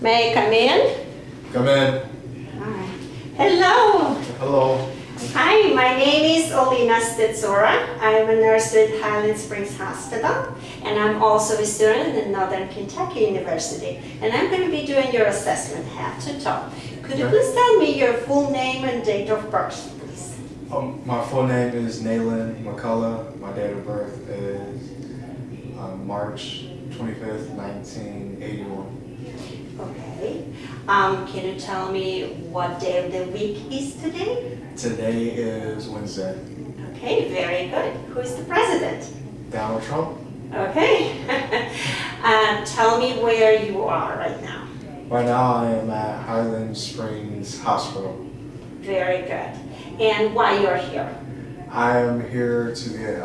May I come in? Come in. All right. Hello. Hello. Hi, my name is Olina Stetsora. I'm a nurse at Highland Springs Hospital, and I'm also a student at Northern Kentucky University. And I'm going to be doing your assessment head to toe. Could you please tell me your full name and date of birth, please? My full name is Nayland McCullough. My date of birth is March 25th, 1981. Okay. Can you tell me what day of the week is today? Today is Wednesday. Okay, very good. Who is the president? Donald Trump. Okay. Tell me where you are right now. Right now I am at Highland Springs Hospital. Very good. And why you're here? I am here to get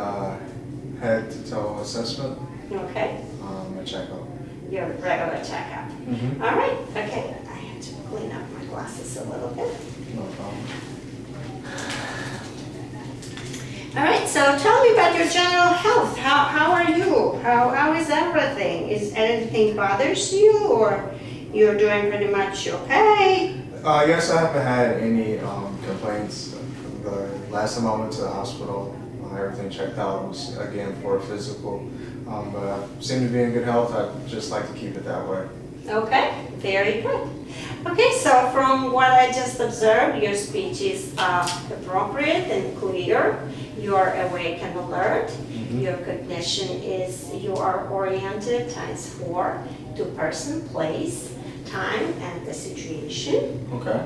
head to toe assessment, Okay. a checkup. Your regular checkup. Mm-hmm. All right. Okay. I had to clean up my glasses a little bit. No problem. All right. So tell me about your general health. How are you? How is everything? Is anything bothers you, or you're doing pretty much okay? Yes, I haven't had any complaints. The last time I went to the hospital, everything checked out was again for a physical. But I seem to be in good health. I'd just like to keep it that way. Okay, very good. Okay, so from what I just observed, your speech is appropriate and clear. You are awake and alert. Mm-hmm. Your cognition is you are oriented ×4 to person, place, time, and the situation. Okay.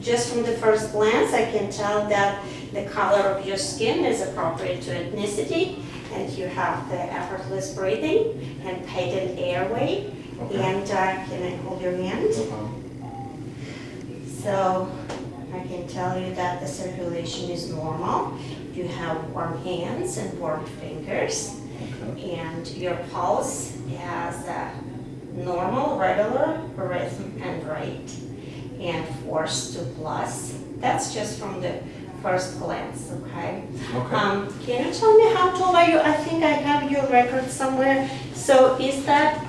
Just from the first glance, I can tell that the color of your skin is appropriate to ethnicity, and you have the effortless breathing and patent airway. Okay. And can I hold your hand? So I can tell you that the circulation is normal. You have warm hands and warm fingers, Okay. and your pulse has a normal, regular rhythm and rate, and force to plus. That's just from the first glance, okay? Okay. Can you tell me how tall are you? I think I have your record somewhere. So is that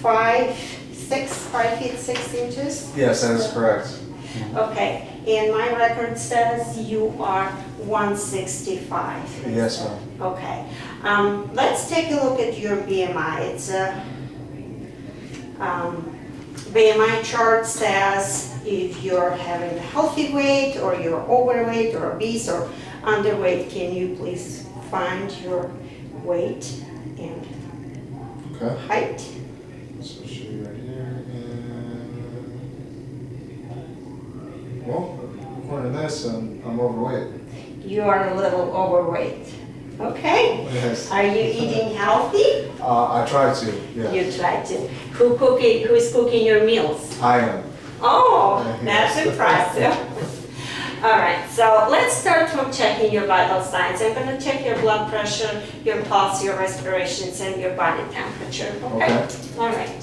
5'6", 5 feet 6 inches? Yes, that is correct. Okay, and my record says you are 165. Yes, ma'am. Okay, let's take a look at your BMI. It's a BMI chart says if you're having a healthy weight or you're overweight or obese or underweight. Can you please find your weight and Okay. height? So show you right here. Well, according to this, I'm overweight. You are a little overweight. Okay. Yes. Are you eating healthy? I try to. Yeah. You try to. Who is cooking your meals? I am. Oh, that's impressive. All right, so let's start from checking your vital signs. I'm going to check your blood pressure, your pulse, your respirations, and your body temperature. Okay? All right.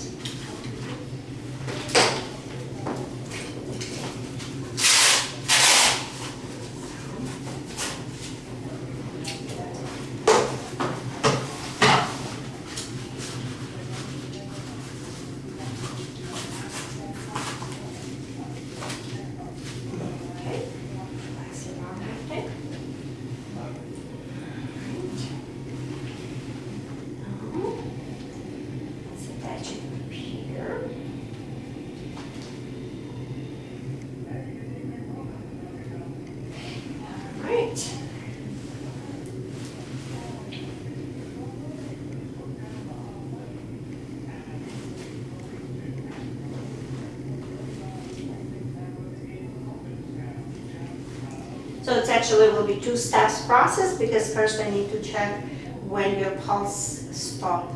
So it's actually will be 2 steps process, because first I need to check when your pulse stop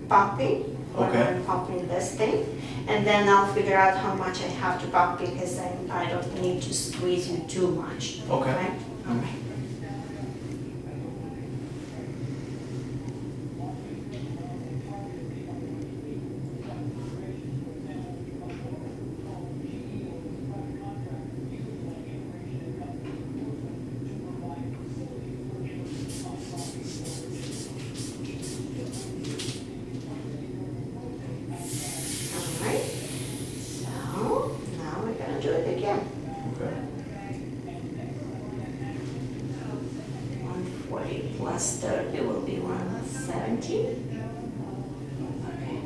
pumping, or Okay. I'm pumping this thing, and then I'll figure out how much I have to pump, because I don't need to squeeze you too much. Okay. All right. was 30, will be 170. Okay.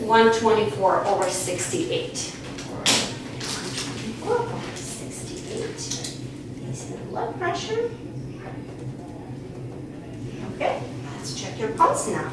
One 124/68. 124/68 is the blood pressure. Okay, let's check your pulse now.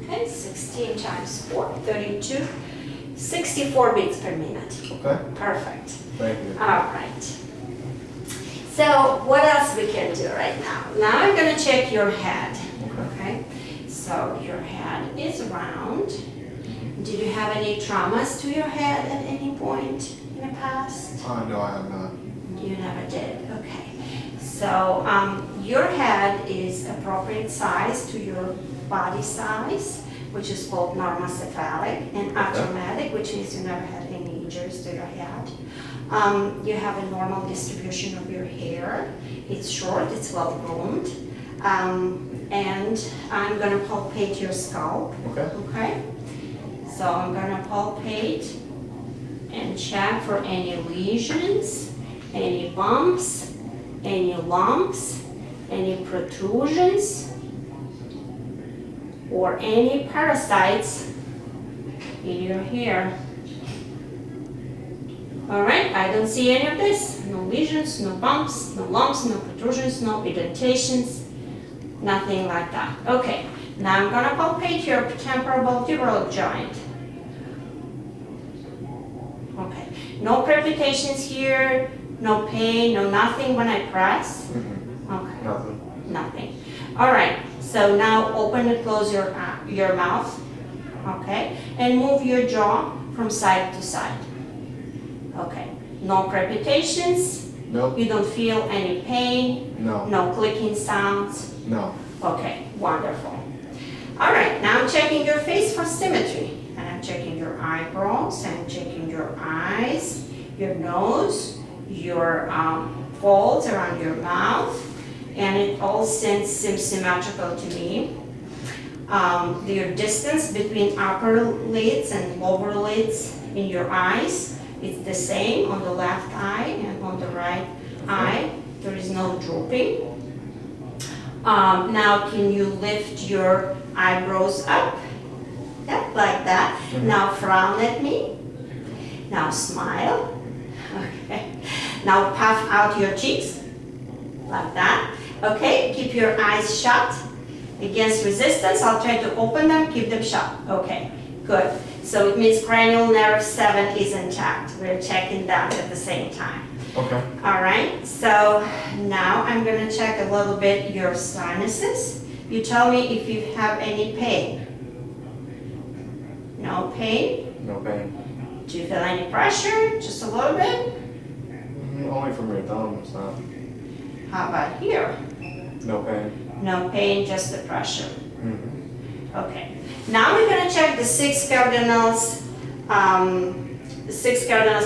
Okay, 16 times 4, 32, 64 beats per minute. Okay, Perfect. thank you. All right. So what else we can do right now? Now I'm going to check your head. Okay. So your head is round. Did you have any traumas to your head at any point in the past? No, I have not. You never did. Okay. So your head is appropriate size to your body size, which is called normocephalic, and automatic, which means you never had any injuries to your head. You have a normal distribution of your hair. It's short, it's well groomed. And I'm going to palpate your scalp. Okay. Okay? So I'm going to palpate and check for any lesions, any bumps, any lumps, any protrusions, or any parasites in your hair. All right, I don't see any of this. No lesions, no bumps, no lumps, no protrusions, no indentations, nothing like that. Okay, now I'm gonna palpate your temporomandibular joint. Okay, no crepitations here, no pain, no nothing when I press. Okay. Nothing. Nothing. All right, so now open and close your mouth, okay? And move your jaw from side to side. Okay, no crepitations? Nope. You don't feel any pain? No. No clicking sounds? No. Okay, wonderful. All right, now I'm checking your face for symmetry. And I'm checking your eyebrows, I'm checking your eyes, your nose, your folds around your mouth, and it all seems symmetrical to me. Your distance between upper lids and lower lids in your eyes is the same on the left eye and on the right eye. There is no drooping. Now can you lift your eyebrows up? Yeah, like that. Now frown at me. Now smile. Okay. Now puff out your cheeks. Like that. Okay, keep your eyes shut. Against resistance, I'll try to open them, keep them shut. Okay, good. So it means cranial nerve 7 is intact. We're checking that at the same time. Okay. All right, so now I'm going to check a little bit your sinuses. You tell me if you have any pain. No pain? No pain. Do you feel any pressure? Just a little bit? Only from your thumb, it's not. How about here? No pain. No pain, just the pressure. Okay. Now we're going to check the 6 cardinals,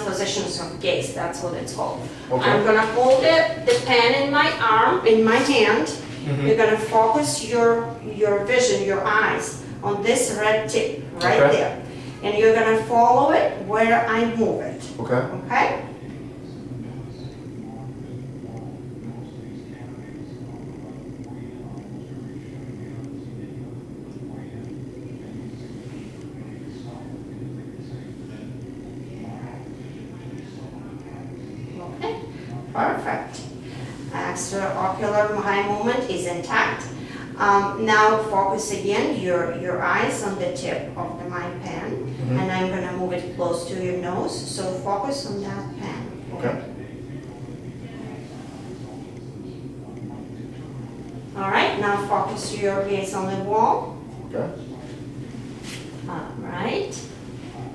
positions of gaze. That's what it's called. Okay. I'm going to hold the pen in my arm, in my hand. You're going to focus your vision, your eyes, on this red tip right there. And you're going to follow it where I move it. Okay. Okay? Perfect. Extraocular eye movement is intact. Now focus again your eyes on the tip of the my pen, and I'm gonna move it close to your nose. So focus on that pen. Okay. All right. Now focus your gaze on the wall. Okay. All right.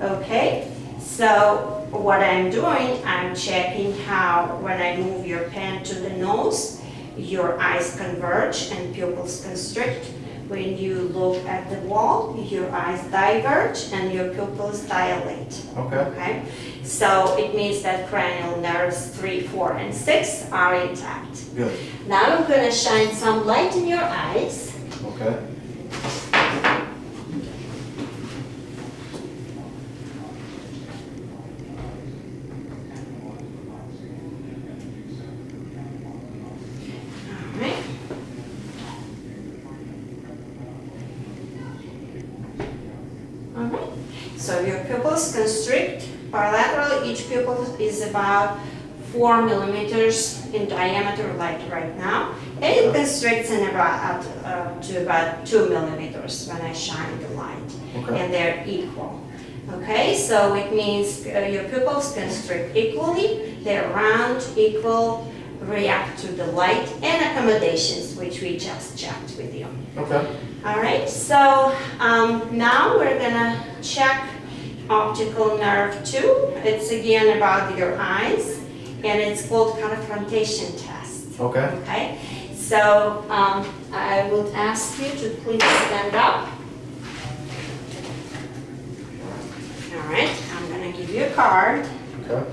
Okay. So what I'm doing, I'm checking how when I move your pen to the nose, your eyes converge and pupils constrict. When you look at the wall, your eyes diverge and your pupils dilate. Okay. Okay? So it means that cranial nerves 3, 4, and 6 are intact. Good. Now I'm going to shine some light in your eyes. Okay. So your pupils constrict bilaterally. Each pupil is about 4 millimeters in diameter, like right now, and it constricts in about to about 2 millimeters when I shine the light, and they're equal. Okay, so it means your pupils constrict equally. They're round, equal, react to the light and accommodations, which we just checked with you. Okay. All right, so now we're gonna check optical nerve 2. It's again about your eyes, and it's called confrontation test. Okay. Okay, so I would ask you to please stand up. All right, I'm gonna give you a card. Okay.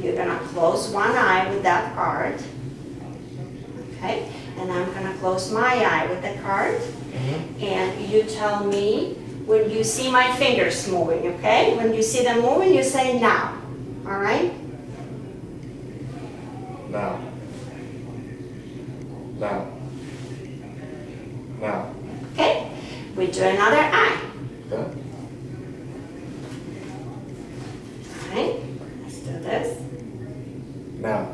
You're gonna close one eye with that card. Okay, and I'm gonna close my eye with the card. And you tell me when you see my fingers moving, okay? When you see them moving, you say now, all right? Now. Now. Now. Okay, we do another eye. Okay. All right, let's do this. Now.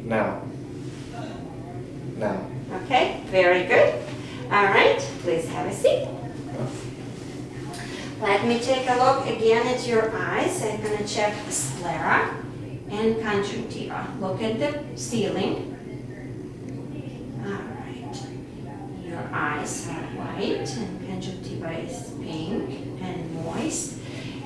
Now. Now. Okay, very good. All right, please have a seat. Let me take a look again at your eyes. I'm gonna check the sclera and conjunctiva. Look at the ceiling. All right, your eyes are white and conjunctiva is pink and moist.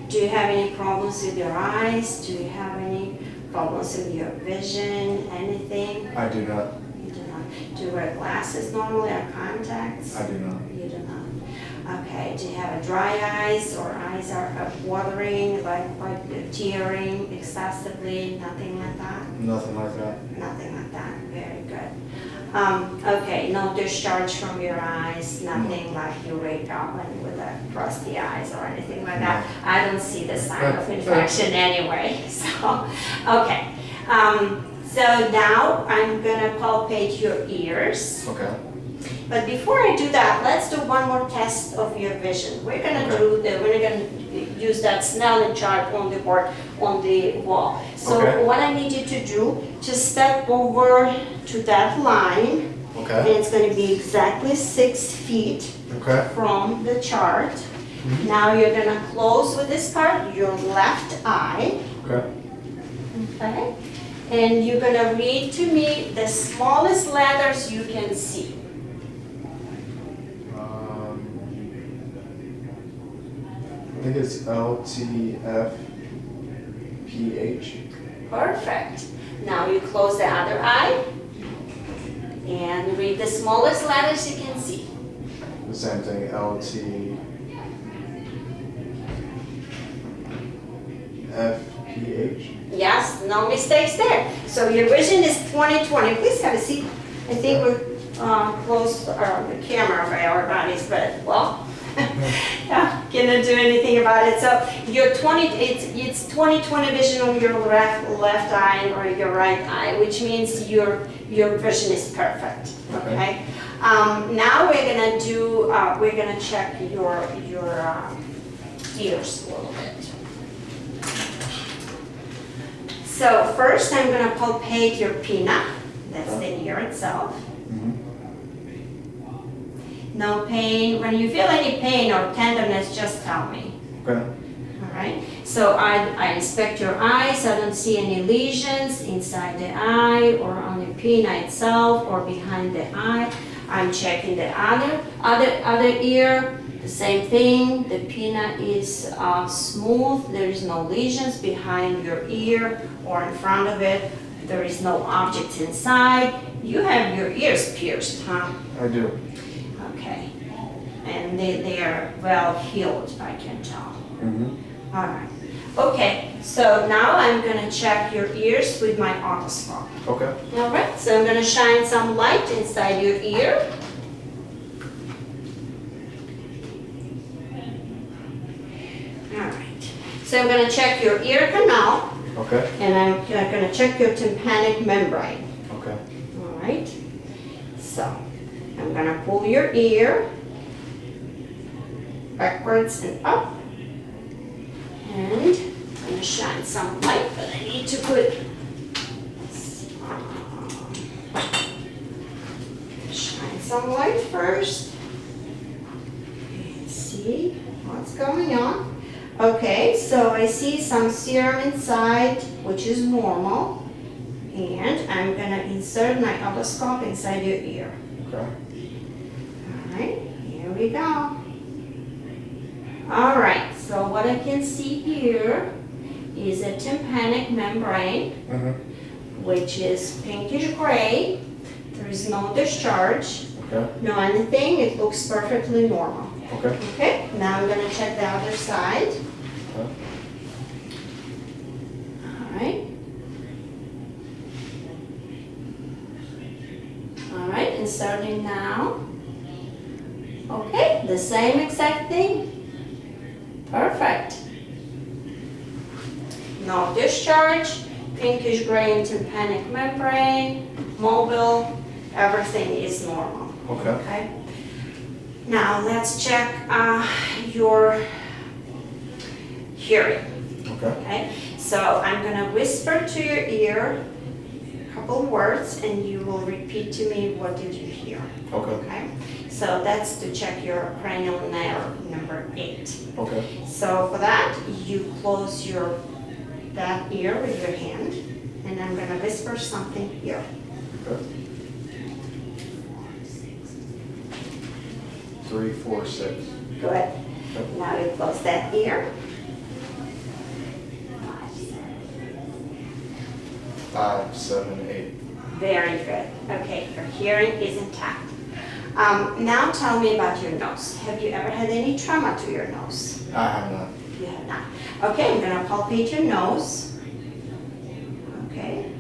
Do you have any problems with your eyes? Do you have any problems with your vision, anything? I do not. You do not. Do you wear glasses normally or contacts? I do not. You do not. Okay, do you have a dry eyes or eyes are watering, like tearing excessively, nothing like that? Nothing like that. Nothing like that, very good. Okay, no discharge from your eyes, nothing like you wake up and with a crusty eyes or anything like that. I don't see the sign of infection anyway, so, okay. So now I'm gonna palpate your ears. Okay. But before I do that, let's do one more test of your vision. We're gonna we're gonna use that Snellen chart on the board, on the wall. So what I need you to do, just step over to that line. Okay. And it's gonna be exactly 6 feet from the chart. Now you're gonna close with this card your left eye. Okay. Okay. And you're gonna read to me the smallest letters you can see. I think it's LTFPH. Perfect. Now you close the other eye and read the smallest letters you can see. The same thing, LTFPH. Yes, no mistakes there. So your vision is 20/20. Please have a seat. I think we're close the camera by our bodies, but well, yeah, cannot do anything about it. So your it's 20/20 vision on your left eye or your right eye, which means your vision is perfect. Okay. Now we're gonna check your ears a little bit. So first I'm gonna palpate your pinna. That's the ear itself. No pain. When you feel any pain or tenderness, just tell me. Okay. All right. So I inspect your eyes. I don't see any lesions inside the eye or on the pinna itself or behind the eye. I'm checking the other ear. The same thing. The pinna is smooth. There is no lesions behind your ear or in front of it. There is no objects inside. You have your ears pierced, huh? I do. Okay. And they are well healed, I can tell. All right. Okay, so now I'm gonna check your ears with my otoscope. Okay. All right, so I'm gonna shine some light inside your ear. All right, so I'm gonna check your ear canal. Okay. And I'm gonna check your tympanic membrane. Okay. All right, so I'm gonna pull your ear backwards and up. And I'm gonna shine some light, but I need to put shine some light first. And see what's going on. Okay, so I see some serum inside, which is normal. And I'm gonna insert my otoscope inside your ear. Okay. All right, here we go. All right, so what I can see here is a tympanic membrane, which is pinkish gray. There is no discharge, Okay. no anything. It looks perfectly normal. Okay. Okay, now I'm gonna check the other side. Okay. All right. All right, and starting now. Okay, the same exact thing. Perfect. No discharge, pinkish gray and tympanic membrane, mobile, everything is normal. Okay. Okay. Now let's check your hearing. Okay. Okay. So I'm gonna whisper to your ear a couple words, and you will repeat to me what did you hear. Okay. Okay. So that's to check your cranial nerve number 8. Okay. So for that, you close that ear with your hand, and I'm gonna whisper something here. Okay. 3, 4, 6. Good. Now you close that ear. 5, 7, 8. Very good. Okay, your hearing is intact. Now tell me about your nose. Have you ever had any trauma to your nose? I have not. You have not. Okay, I'm gonna palpate your nose. Okay.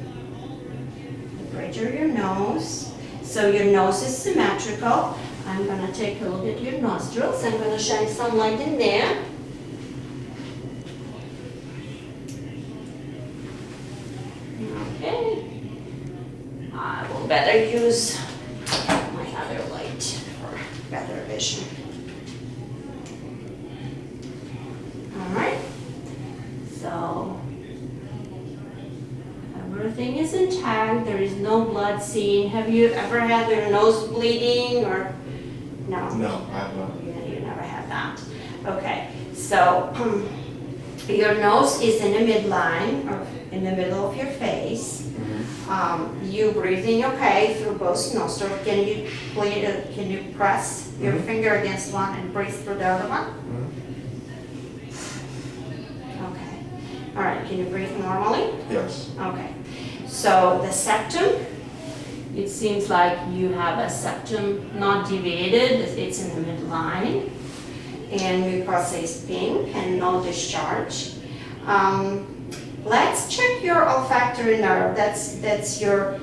Bridger your nose. So your nose is symmetrical. I'm gonna take a look at your nostrils. I'm gonna shine some light in there. Okay. I will better use my other light for better vision. All right. So everything is intact. There is no blood seen. Have you ever had your nose bleeding or no? No, I have not. You never had that. Okay. So your nose is in the midline or in the middle of your face. You breathing okay through both nostrils. Can you press your finger against one and breathe through the other one? Okay. All right. Can you breathe normally? Yes. Okay. So the septum, it seems like you have a septum not deviated. It's in the midline, and mucosa is pink and no discharge. Let's check your olfactory nerve. That's your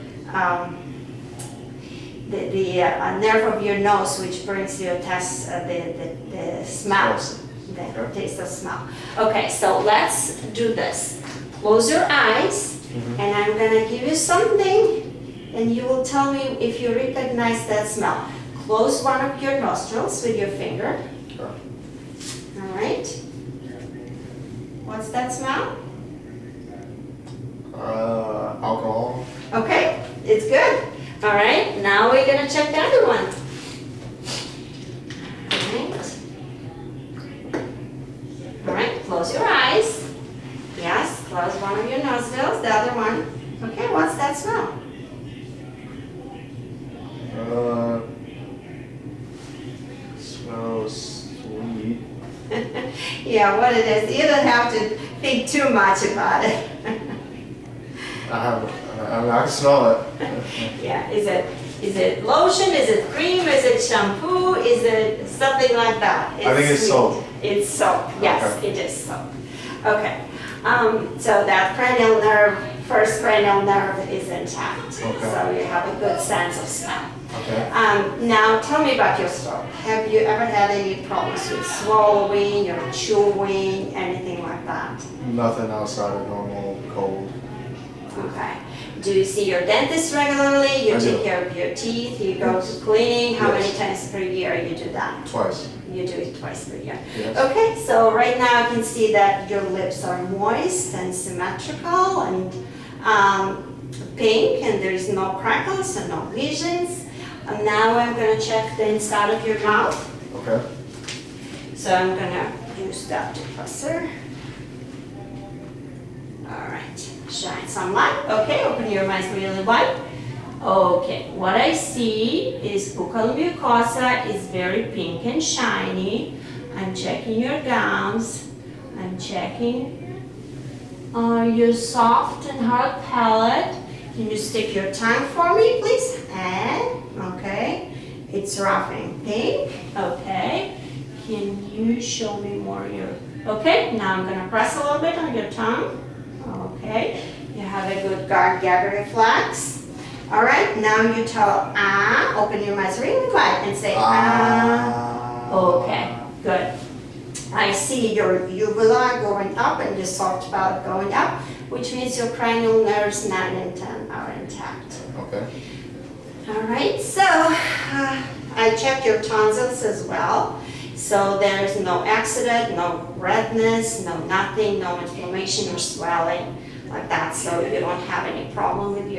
the nerve of your nose, which brings you test the smell, the taste of smell. Okay, so let's do this. Close your eyes, and I'm gonna give you something, and you will tell me if you recognize that smell. Close one of your nostrils with your finger. Sure. All right. What's that smell? Alcohol. Okay, it's good. All right, now we're gonna check the other one. All right, close your eyes. Yes, close one of your nostrils, the other one. Okay, what's that smell? Smells sweet. Yeah, what it is, you don't have to think too much about it. I can smell it. Yeah, is it lotion, is it cream, is it shampoo, is it something like that? I think it's sweet. soap. It's soap, yes, Okay. it is soap. Okay, so that cranial nerve, first cranial nerve is intact. Okay. So you have a good sense of smell. Okay. Now tell me about your throat. Have you ever had any problems with swallowing or chewing, anything like that? Nothing outside of normal cold. Okay. Do you see your dentist regularly? You I take do. care of your teeth? You go Yes. to cleaning? How many Yes. times per year you do that? Twice. You do it twice per year. Yes. Okay, so right now I can see that your lips are moist and symmetrical and pink, and there's no crackles and no lesions. And now I'm gonna check the inside of your mouth. Okay. So I'm gonna use that depressor. All right, shine some light. Okay, open your eyes really wide. Okay, what I see is buccal mucosa is very pink and shiny. I'm checking your gums. I'm checking your soft and hard palate. Can you stick your tongue for me, please? And, okay, it's rough and pink. Okay, can you show me more your, okay, now I'm gonna press a little bit on your tongue. Okay, you have a good gag reflex. All right, now you tell ah, open your mouth really wide and say ah. Okay, good. I see your uvula going up and your soft palate going up, which means your cranial nerves 9 and 10 are intact. Okay. All right, so I checked your tonsils as well. So there's no accident, no redness, no nothing, no inflammation or swelling like that. So you don't have any problem with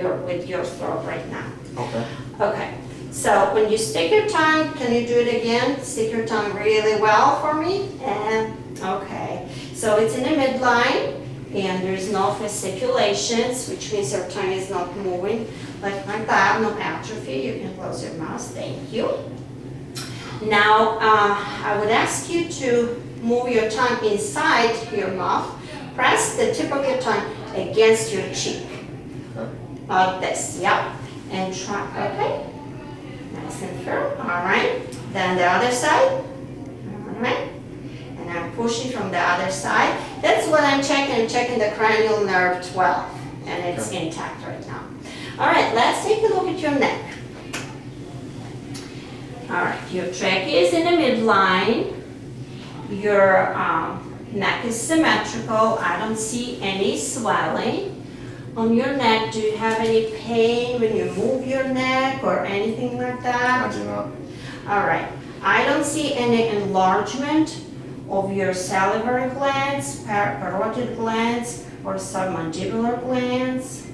your throat right now. Okay. Okay. So when you stick your tongue, can you do it again? Stick your tongue really well for me. And okay. So it's in the midline, and there's no fasciculations, which means your tongue is not moving like that. No atrophy. You can close your mouth. Thank you. Now, I would ask you to move your tongue inside your mouth. Press the tip of your tongue against your cheek. Okay. Like this, yep. And try, okay. Nice and firm, all right. Then the other side, all right. And I'm pushing from the other side. That's what I'm checking. I'm checking the cranial nerve 12, and it's Okay. intact right now. All right, let's take a look at your neck. All right, your trachea is in the midline. Your neck is symmetrical. I don't see any swelling. On your neck, do you have any pain when you move your neck or anything like I that? do not. All right, I don't see any enlargement of your salivary glands, parotid glands, or submandibular glands.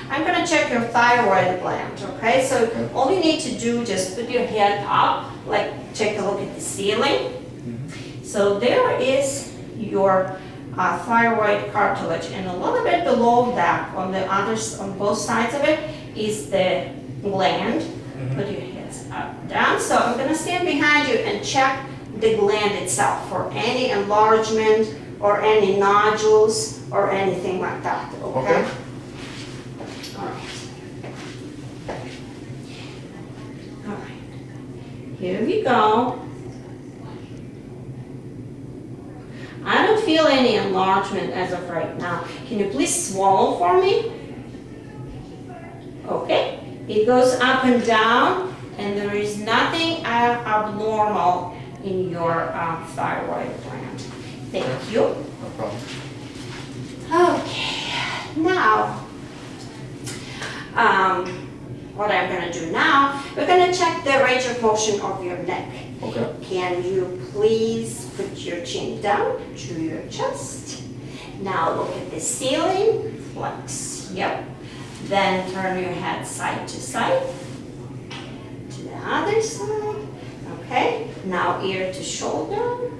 I'm gonna check your thyroid gland, okay? So Okay. all you need to do, just put your head up, like take a look at the ceiling. So there is your thyroid cartilage, and a little bit below that, on both sides of it, is the gland. Put your heads up, down. So I'm gonna stand behind you and check the gland itself for any enlargement or any nodules or anything like that, okay? Okay. All right. All right. Here we go. I don't feel any enlargement as of right now. Can you please swallow for me? Okay. It goes up and down, and there is nothing abnormal in your thyroid gland. Thank you. No problem. Okay. Now, what I'm going to do now, we're going to check the range of motion of your neck. Okay. Can you please put your chin down to your chest? Now look at the ceiling, flex Yep. Then turn your head side to side. To the other side. Okay. Now ear to shoulder.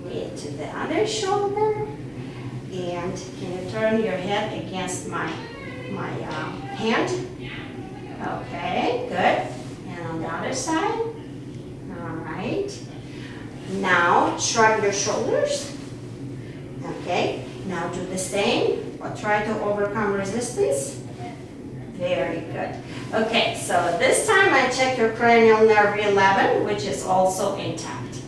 Ear to the other shoulder. And can you turn your head against my hand? Okay, good. And on the other side. All right. Now shrug your shoulders. Okay. Now do the same, but try to overcome resistance. Very good. Okay, so this time I check your cranial nerve 11, which is also intact.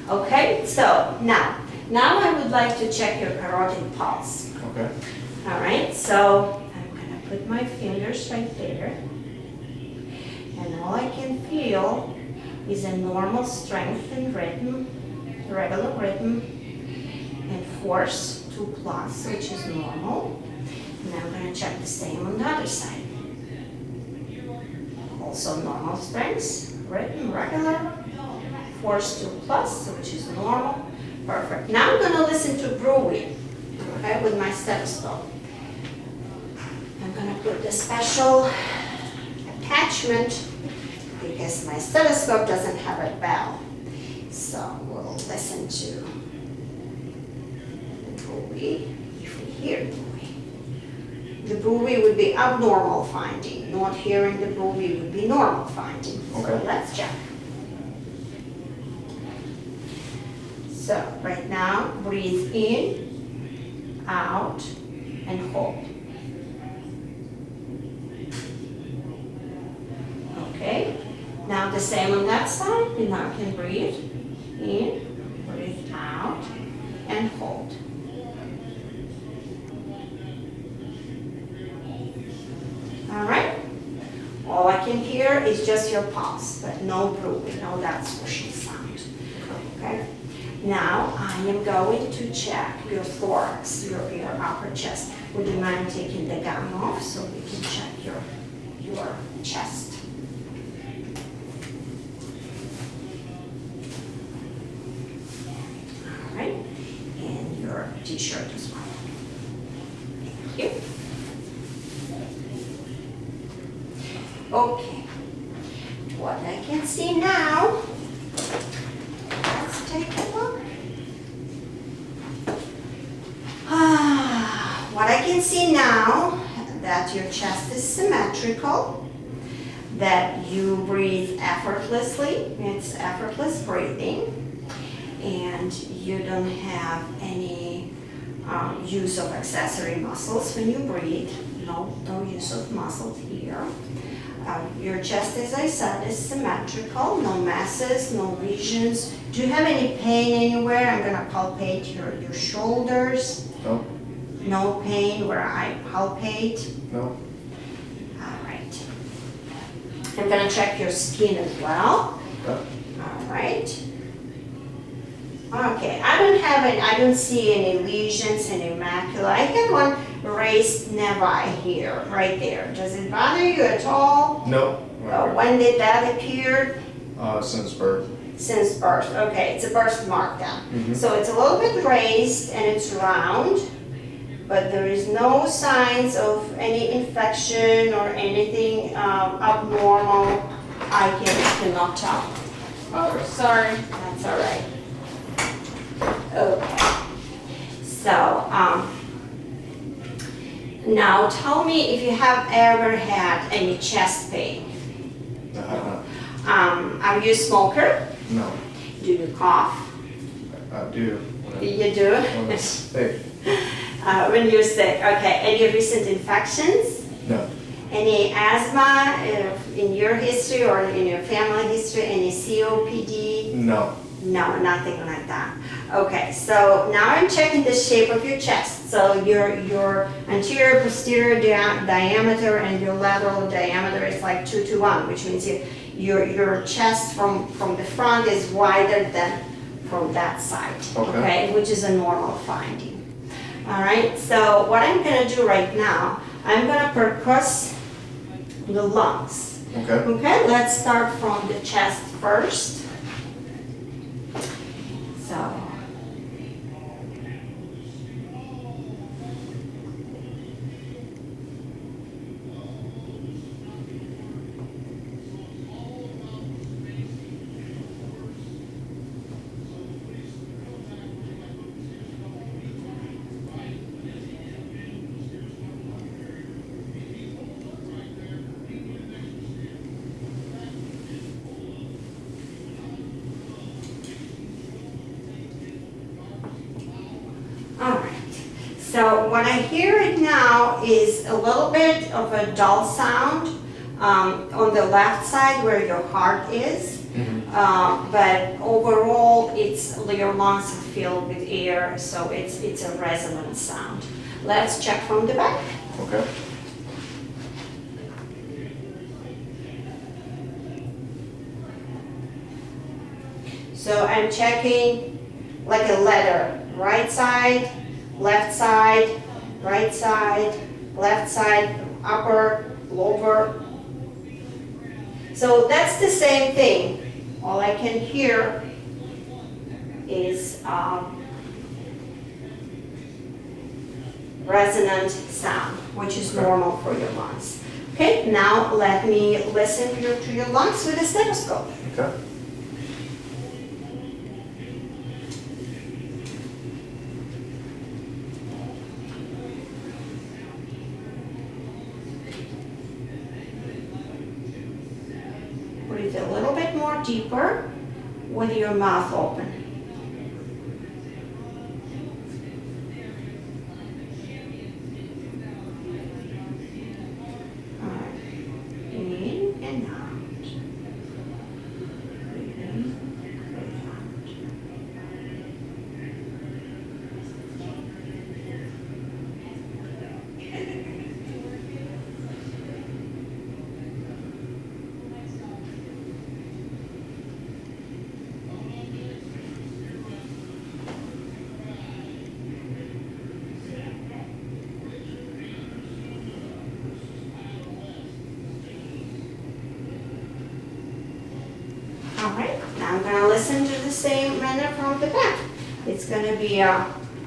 Okay, so now I would like to check your carotid pulse. Okay. All right, so I'm gonna put my fingers right there. And all I can feel is a normal strength and rhythm, regular rhythm, and force 2+, which is normal. And I'm gonna check the same on the other side. Also normal strength, rhythm, regular, force 2+, which is normal. Perfect. Now I'm gonna listen to breathing, okay, with my stethoscope. I'm gonna put the special attachment because my stethoscope doesn't have a bell. So we'll listen to the buoy if we hear buoy. The buoy would be abnormal finding. Not hearing the buoy would be normal finding. So Okay. let's check. So right now, breathe in, out, and hold. Okay. Now the same on that side. You now can breathe in, breathe out, and hold. All right. All I can hear is just your pulse, but no breathing, no that swooshing sound. Okay. Now I am going to check your thorax, your upper chest. Would you mind taking the gown off so we can check your chest? All right, and your t-shirt as well. Thank you. Okay, what I can see now, let's take a look. What I can see now, that your chest is symmetrical, that you breathe effortlessly, it's effortless breathing, and you don't have any use of accessory muscles when you breathe, no use of muscles here. Your chest, as I said, is symmetrical, no masses, no lesions. Do you have any pain anywhere? I'm gonna palpate your shoulders. No. No pain where I palpate. No. All right. I'm gonna check your skin as well. Okay. All right. Okay, I don't see any lesions, any macula. I have one raised nevi here, right there. Does it bother you at all? No. When did that appear? Since birth. Since birth. Okay, it's a birth mark then. Mhm. So it's a little bit raised and it's round, but there is no signs of any infection or anything abnormal. I cannot tell. Oh, sorry. That's all right. Okay. So, now tell me if you have ever had any chest pain. I have not. Are you a smoker? No. Do you cough? I do. You do? When it's thick. When you're sick, okay. Any recent infections? No. Any asthma in your history or in your family history? Any COPD? No. No, nothing like that. Okay, so now I'm checking the shape of your chest. So your anterior, posterior diameter and your lateral diameter is like 2 to 1, which means your chest from the front is wider than from that side, okay, which is a normal finding. All right, so what I'm gonna do right now, I'm gonna percuss the lungs. Okay. Okay, let's start from the chest first. So, So what I hear right now is a little bit of a dull sound on the left side where your heart is. But overall, your lungs are filled with air, so it's a resonant sound. Let's check from the back. Okay. So I'm checking like a letter, right side, left side, right side, left side, upper, lower. So that's the same thing. All I can hear is resonant sound, which is normal for your lungs. Okay, now let me listen to your lungs with a stethoscope. Okay. Breathe a little bit more deeper with your mouth open. All right. In and out. Breathe in, breathe out. All right, now I'm going to listen to the same manner from the back. It's going to be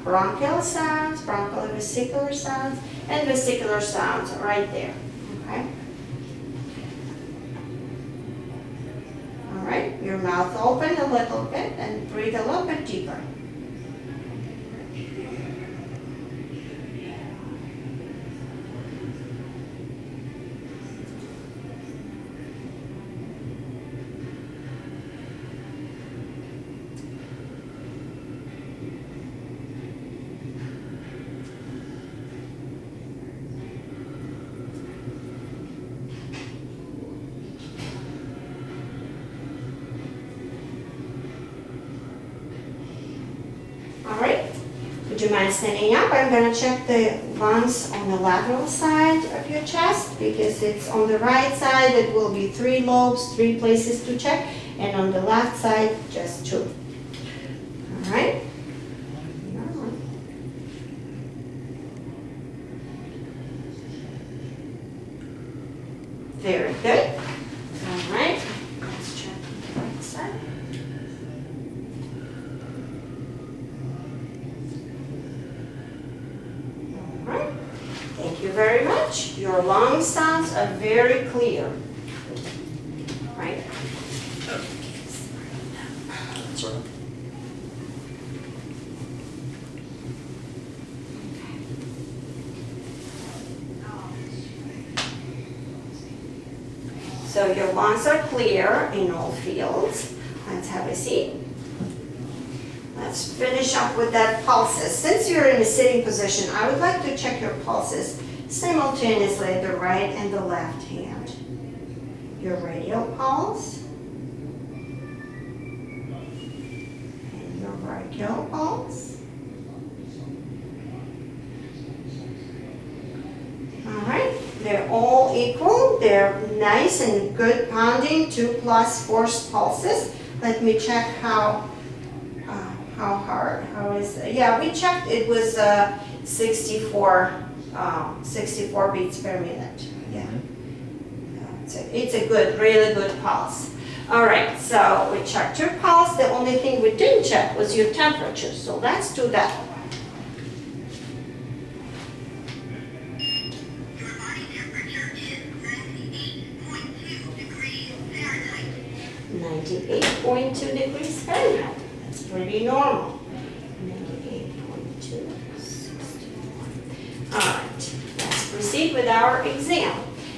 bronchial sounds, bronchial-vesicular sounds, and vesicular sounds right there. Okay. All right, your mouth open a little bit and breathe a little bit deeper. All right, would you mind standing up? I'm going to check the lungs on the lateral side of your chest because it's on the right side. It will be 3 lobes, 3 places to check, and on the left side, just 2. All right. Very good. All right, let's check on the right side. Thank you very much. Your lung sounds are very clear. Right? Sorry. So your lungs are clear in all fields. Let's have a seat. Let's finish up with that pulses. Since you're in a sitting position, I would like to check your pulses simultaneously at the right and the left hand. Your radial pulse and your brachial pulse. All right, they're all equal. They're nice and good pounding, 2+ forced pulses. Let me check how hard, how is it? Yeah, we checked, it was 64 beats per minute. Yeah, it's a good, really good pulse. All right, so we checked your pulse. The only thing we didn't check was your temperature, so let's do that. Your body temperature is 98.2 degrees Fahrenheit. 98.2 degrees Fahrenheit. That's pretty normal. 98.2, 61. All right, let's proceed with our exam.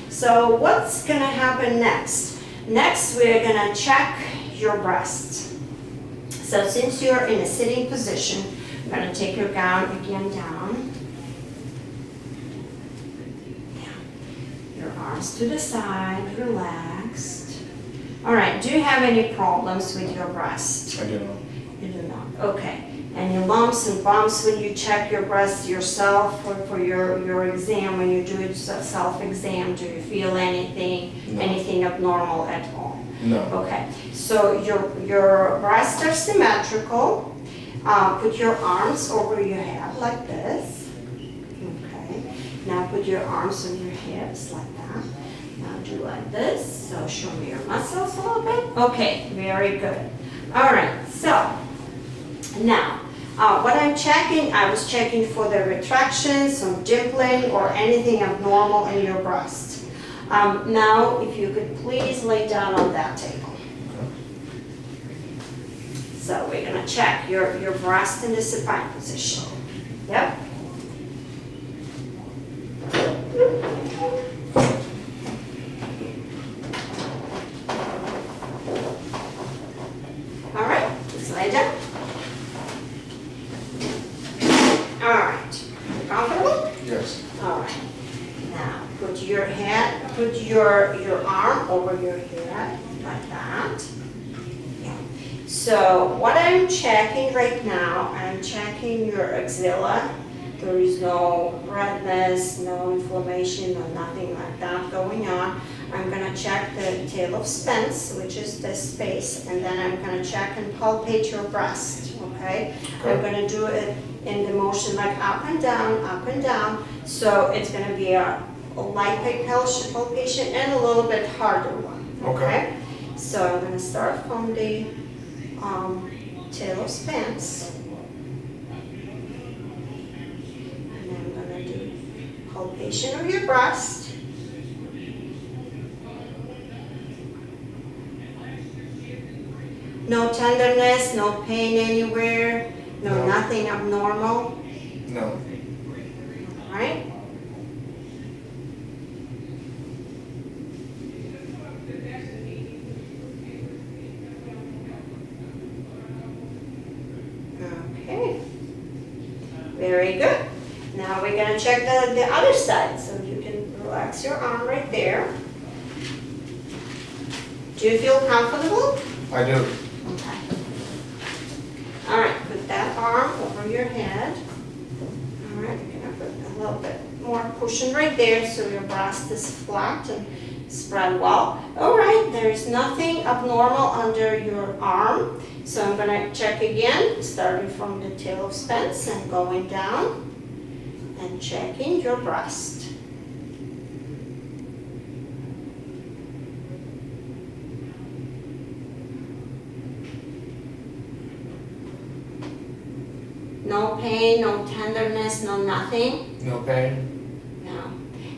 So what's gonna happen next? Next, we're gonna check your breasts. So since you're in a sitting position, I'm gonna take your gown again down. Arms to the side, relaxed. All right, do you have any problems with your breast? I do not. You do not, okay. Any lumps and bumps when you check your breast yourself or for your exam, when you do it self-exam, do you feel anything, No. anything abnormal at all? No. Okay, so your breasts are symmetrical. Put your arms over your head like this. Okay, now put your arms on your hips like that. Now do like this. So show me your muscles a little bit. Okay, very good. All right, so now what I'm checking, I was checking for the retractions, some dimpling, or anything abnormal in your breast. Now, if you could please lay down on that table. So we're gonna check your breast in the supine position. Yep. All right, just lay down. All right, you comfortable? Yes. All right. Now put your head, put your arm over your head like that. Yeah. So what I'm checking right now, I'm checking your axilla. There is no redness, no inflammation, no nothing like that going on. I'm gonna check the tail of Spence, which is this space, and then I'm gonna check and palpate your breast, okay? I'm gonna do it in the motion like up and down. So it's gonna be a light palpation and a little bit harder one, okay? So I'm gonna start from the tail of Spence. And I'm gonna do palpation of your breast. No tenderness, no pain anywhere, No. nothing abnormal, No. all right? Okay, very good. Now we're gonna check the other side, so you can relax your arm right there. Do you feel comfortable? I do. Okay. All right, put that arm over your head. All right, you're gonna put a little bit more cushion right there so your breast is flat and spread well. All right, there is nothing abnormal under your arm. So I'm gonna check again, starting from the tail of Spence and going down and checking your breast. No pain, no tenderness, no nothing? No pain. No.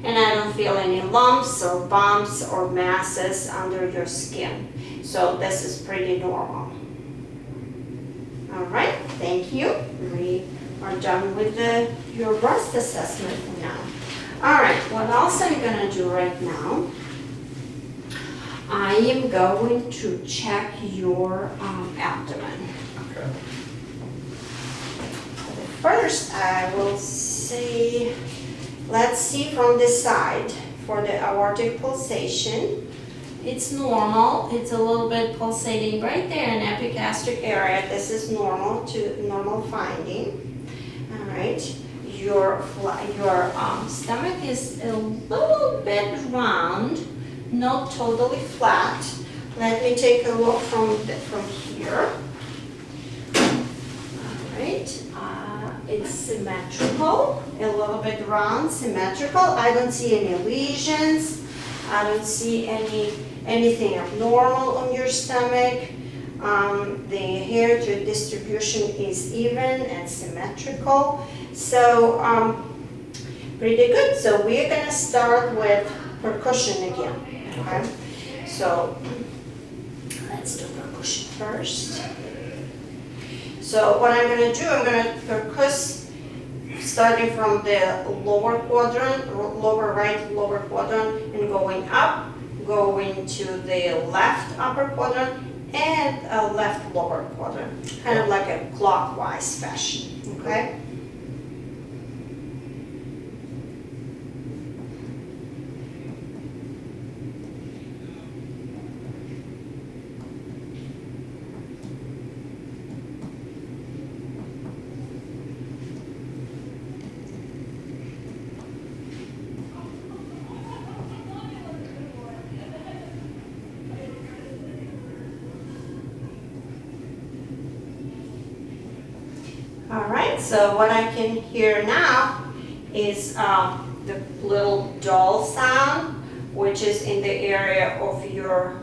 And I don't feel any lumps or bumps or masses under your skin. So this is pretty normal. All right, thank you. We are done with your breast assessment now. All right, what else I'm gonna do right now, I am going to check your abdomen. Okay. First, I will see, let's see from this side for the aortic pulsation. It's normal. It's a little bit pulsating right there in epigastric area. This is normal finding. All right. Your stomach is a little bit round, not totally flat. Let me take a look from here. All right. It's symmetrical, a little bit round, symmetrical. I don't see any lesions. I don't see anything abnormal on your stomach. The hair to distribution is even and symmetrical. So pretty good. So we're gonna start with percussion again. Okay. So let's do percussion first. So what I'm going to do, I'm going to percuss starting from the lower quadrant, lower right, lower quadrant, and going up, going to the left upper quadrant, and a left lower quadrant, kind of like a clockwise fashion, okay? so what I can hear now is the little dull sound, which is in the area of your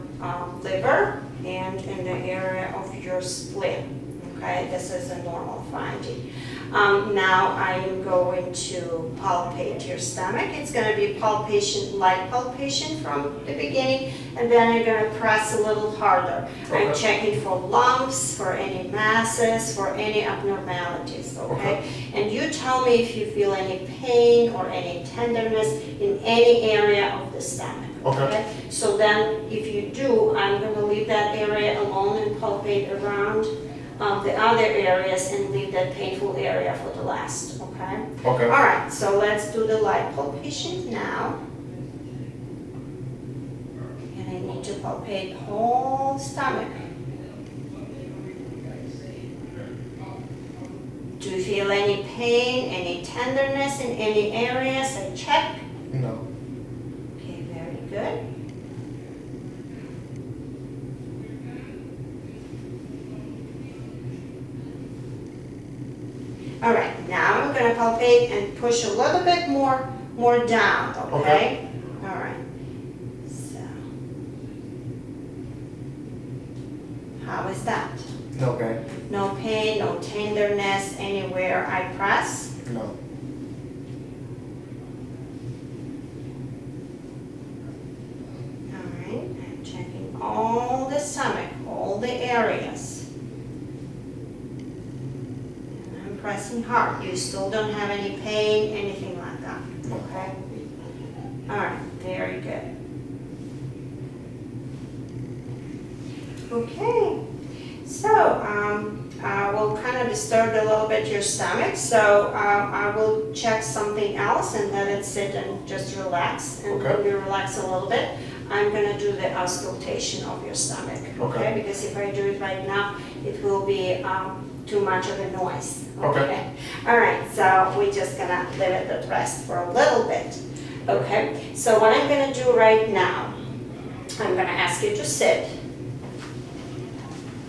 liver and in the area of your spleen. Okay, this is a normal finding. Now I am going to palpate your stomach. It's going to be palpation, light palpation from the beginning, and then I'm going to press a little harder. Okay. I'm checking for lumps, for any masses, for any abnormalities, okay? And you tell me if you feel any pain or any tenderness in any area of the stomach, Okay. So then if you do, I'm going to leave that area alone and palpate around the other areas and leave that painful area for the last, okay? Okay. All right, so let's do the light palpation now. And I need to palpate whole stomach. Do you feel any pain, any tenderness in any areas? I check. No. Okay, very good. All right, now I'm going to palpate and push a little bit more down, okay? All right. So, how is that? Okay. No pain, no tenderness anywhere I press? No. All right, I'm checking all the stomach, all the areas. Pressing hard. You still don't have any pain, anything like that. No. Okay? All right, very good. Okay, so I will kind of disturb a little bit your stomach, so I will check something else and let it sit and just relax. And when you relax a little bit, I'm going to do the auscultation of your stomach. Okay? Because if I do it right now, it will be too much of a noise. Okay. All right, so we're just gonna leave it at rest for a little bit. Okay, so what I'm gonna do right now, I'm gonna ask you to sit.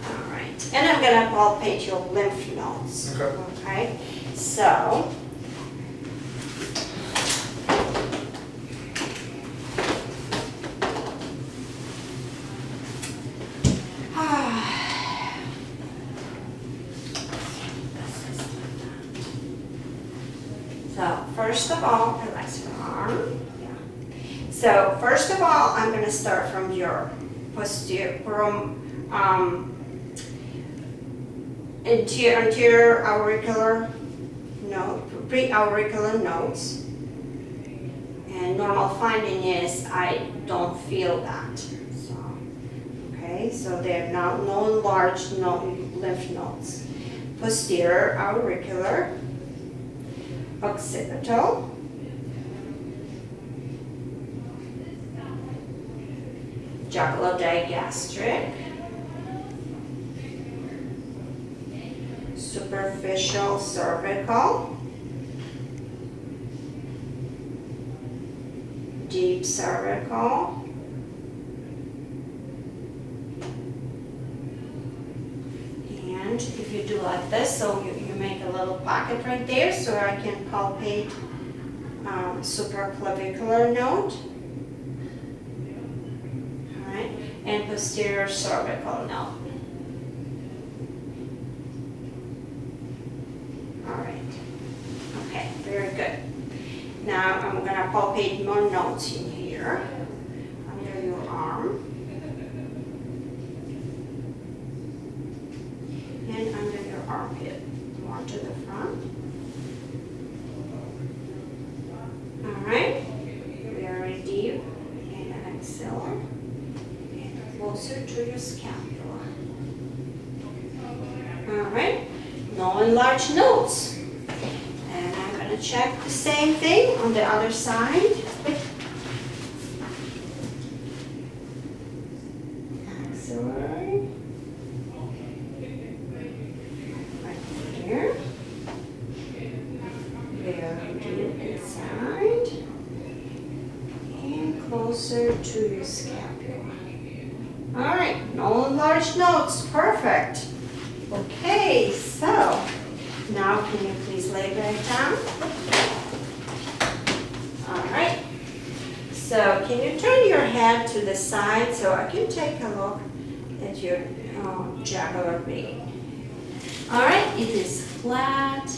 All right, and I'm gonna palpate your lymph nodes. Okay. Okay, so. So first of all, relax your arm. Yeah. So first of all, I'm going to start from your posterior, anterior auricular node, pre-auricular nodes. And normal finding is I don't feel that. So, okay, so there are no large lymph nodes. Posterior auricular, occipital, jugular-digastric, superficial cervical, deep cervical, and if you do like this, so you make a little pocket right there so I can palpate supraclavicular node. All right, and posterior cervical node. All right, okay, very good. Now I'm going to palpate more nodes in here, under your arm, and under your armpit, more to the front. All right, very deep, and an axilla, and closer to your scapula. All right, no enlarged nodes. And I'm going to check the same thing on the other side. Axillary. Right here. Very deep inside. And closer to your scapula. All right, no enlarged nodes, perfect. Okay, so Now can you please lay back down? All right. So can you turn your head to the side so I can take a look at your jugular vein? All right, it is flat.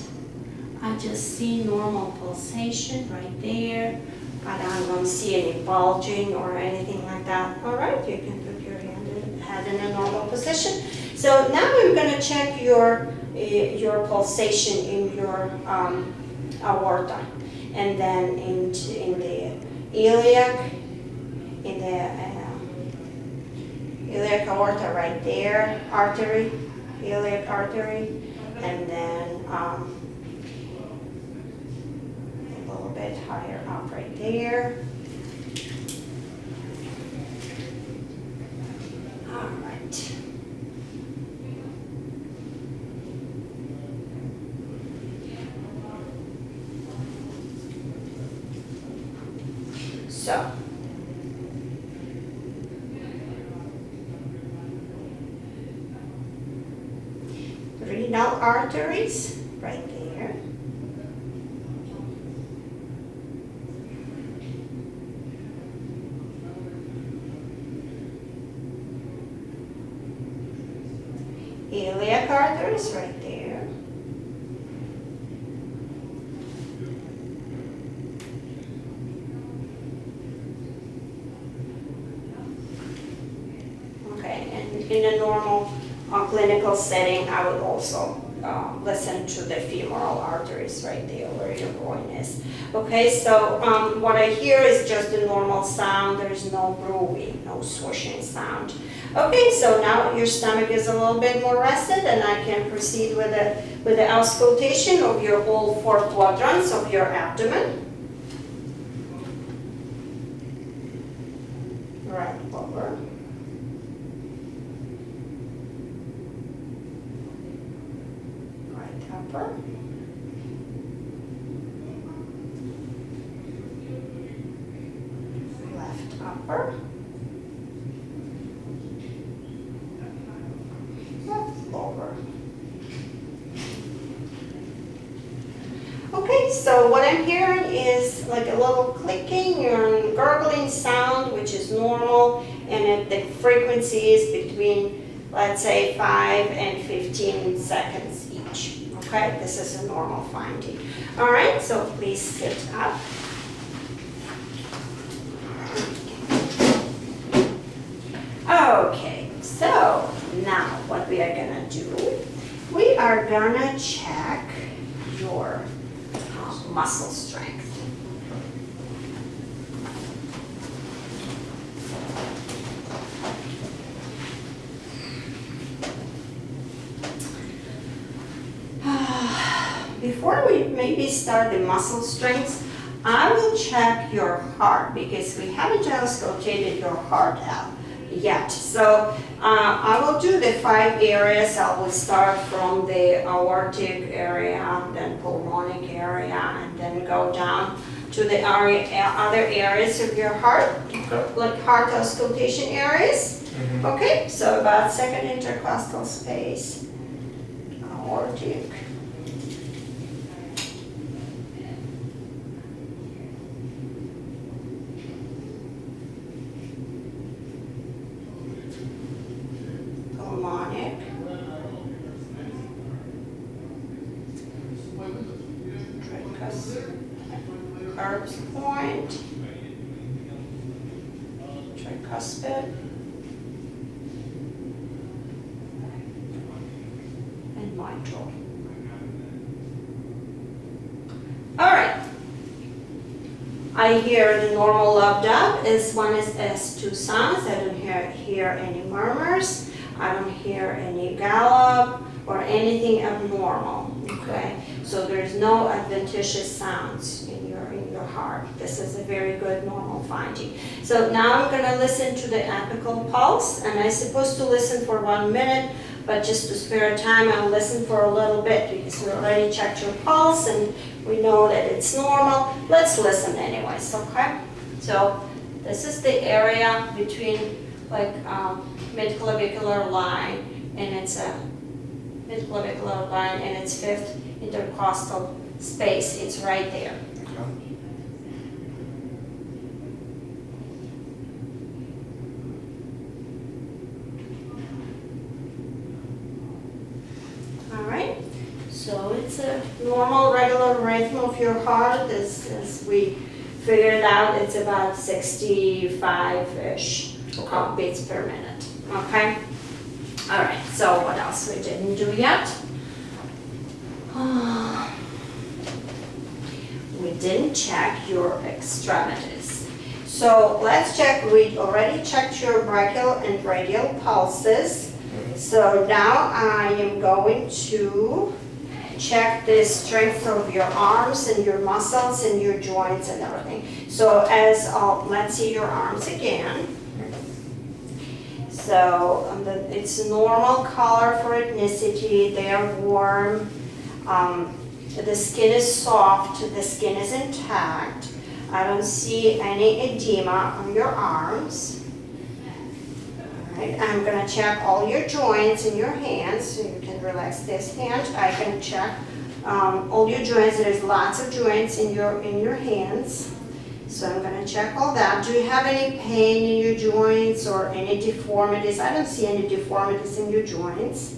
I just see normal pulsation right there, but I don't see any bulging or anything like that. All right, you can put your head in a normal position. So now I'm going to check your pulsation in your aorta, and then in the iliac, in the iliac aorta right there, artery, iliac artery, and then a little bit higher up right there. All right. So, renal arteries right there. Iliac arteries right there. Okay, and in a normal clinical setting, I would also listen to the femoral arteries right there where your groin is. Okay, so what I hear is just a normal sound. There's no grooving, no swooshing sound. Okay, so now your stomach is a little bit more rested, and I can proceed with the auscultation of your all four quadrants of your abdomen. Right over. Right upper. Left upper. Lower. Okay, so what I'm hearing is like a little clicking and gurgling sound, which is normal, and the frequency is between, let's say, 5 and 15 seconds each. Okay, this is a normal finding. All right, so please sit up. Okay, so now what we are gonna do, we are gonna check your muscle strength. Before we maybe start the muscle strength, I will check your heart because we haven't auscultated your heart out yet. So I will do the 5 areas. I will start from the aortic area, then pulmonic area, and then go down to the other areas of your heart, Okay. like heart auscultation areas. Mm-hmm. Okay, so about second intercostal space, aortic. Pulmonic. Herb's point, tricuspid, and mitral. All right. I hear the normal lub-dub is one is S2 sounds. I don't hear any murmurs. I don't hear any gallop or anything abnormal. Okay, so there's no adventitious sounds in your heart. This is a very good normal finding. So now I'm going to listen to the apical pulse, and I'm supposed to listen for 1 minute, but just to spare time, I'll listen for a little bit because we already checked your pulse and we know that it's normal. Let's listen anyways, okay? So this is the area between like mid-clavicular line, and it's a midclavicular line, and it's fifth intercostal space. It's right there. Okay. All right. So it's a normal, regular rhythm of your heart. As we figured out, it's about 65-ish Okay. beats per minute. Okay. All right. So what else we didn't do yet? We didn't check your extremities. So let's check. We already checked your brachial and radial pulses. So now I am going to check the strength of your arms and your muscles and your joints and everything. So let's see your arms again. So it's normal color for ethnicity. They are warm. The skin is soft. The skin is intact. I don't see any edema on your arms. All right, I'm gonna check all your joints in your hands, so you can relax this hand. I can check all your joints. There's lots of joints in your hands. So I'm gonna check all that. Do you have any pain in your joints or any deformities? I don't see any deformities in your joints.